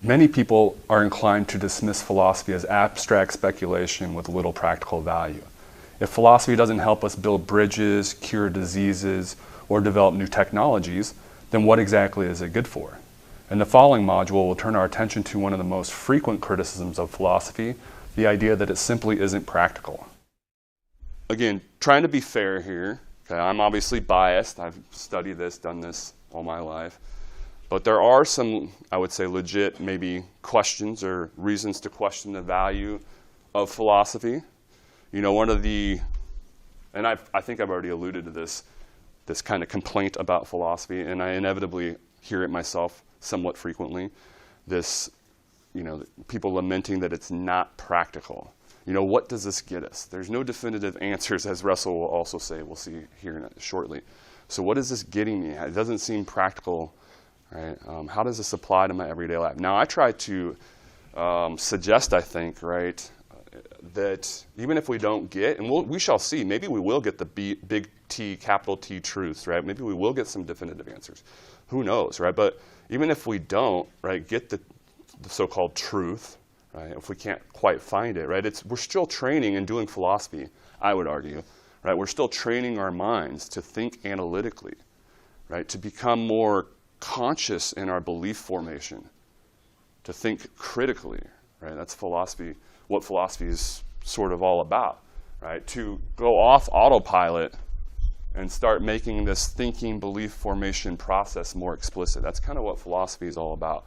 Many people are inclined to dismiss philosophy as abstract speculation with little practical value. If philosophy doesn't help us build bridges, cure diseases, or develop new technologies, then what exactly is it good for? In the following module, we'll turn our attention to one of the most frequent criticisms of philosophy, the idea that it simply isn't practical. Again, trying to be fair here, okay, I'm obviously biased. I've studied this, done this all my life. But there are some, I would say, legit maybe questions or reasons to question the value of philosophy. You know, one of the, and I think I've already alluded to this kind of complaint about philosophy, and I inevitably hear it myself somewhat frequently. This, you know, people lamenting that it's not practical. You know, what does this get us? There's no definitive answers, as Russell will also say. We'll see here shortly. So what is this getting me? It doesn't seem practical. Right? How does this apply to my everyday life? Now, I try to suggest, I think, right, that even if we don't get, and we shall see, maybe we will get the big T, capital T truths, right? Maybe we will get some definitive answers. Who knows, right? But even if we don't, right, get the so-called truth, right, if we can't quite find it, right, we're still training and doing philosophy, I would argue, right? We're still training our minds to think analytically, right, to become more conscious in our belief formation, to think critically, right? That's philosophy, what philosophy is sort of all about, right? To go off autopilot and start making this thinking belief formation process more explicit. That's kind of what philosophy is all about.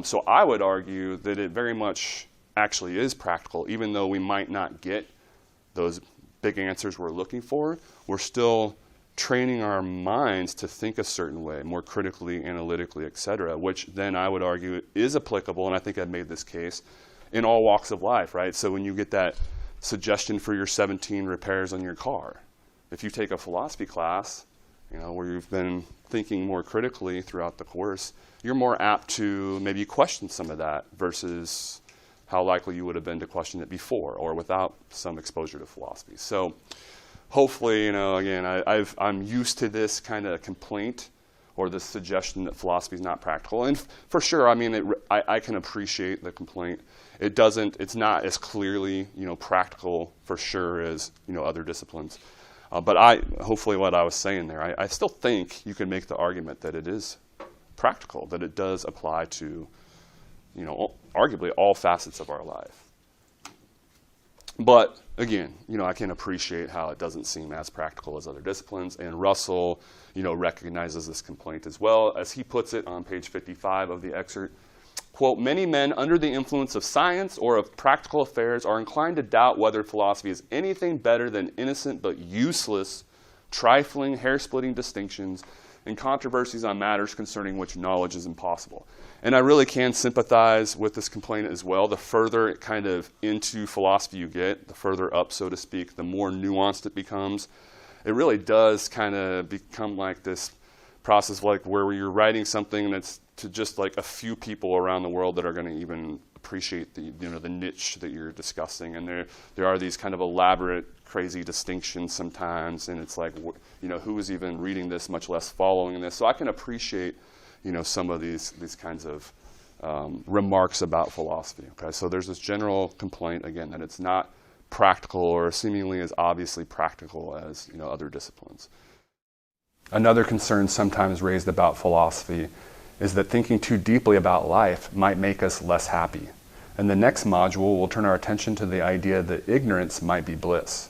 So I would argue that it very much actually is practical, even though we might not get those big answers we're looking for. We're still training our minds to think a certain way, more critically, analytically, et cetera, which then I would argue is applicable, and I think I've made this case, in all walks of life, right? So when you get that suggestion for your 17 repairs on your car, if you take a philosophy class, you know, where you've been thinking more critically throughout the course, you're more apt to maybe question some of that versus how likely you would have been to question it before or without some exposure to philosophy. So hopefully, you know, again, I'm used to this kind of complaint or this suggestion that philosophy is not practical. And for sure, I mean, I can appreciate the complaint. It's not as clearly, you know, practical for sure as, you know, other disciplines. But hopefully what I was saying there, I still think you can make the argument that it is practical, that it does apply to, you know, arguably all facets of our life. But again, you know, I can appreciate how it doesn't seem as practical as other disciplines. And Russell, you know, recognizes this complaint as well. As he puts it on page 55 of the excerpt, quote, many men under the influence of science or of practical affairs are inclined to doubt whether philosophy is anything better than innocent but useless, trifling, hair-splitting distinctions and controversies on matters concerning which knowledge is impossible. And I really can sympathize with this complaint as well. The further kind of into philosophy you get, the further up, so to speak, the more nuanced it becomes. It really does kind of become like this process, like where you're writing something that's to just like a few people around the world that are going to even appreciate the, you know, the niche that you're discussing. And there are these kind of elaborate, crazy distinctions sometimes, and it's like, you know, who is even reading this, much less following this. So I can appreciate, you know, some of these kinds of remarks about philosophy. Okay, so there's this general complaint again that it's not practical or seemingly as obviously practical as, you know, other disciplines. Another concern sometimes raised about philosophy is that thinking too deeply about life might make us less happy. In the next module, we'll turn our attention to the idea that ignorance might be bliss.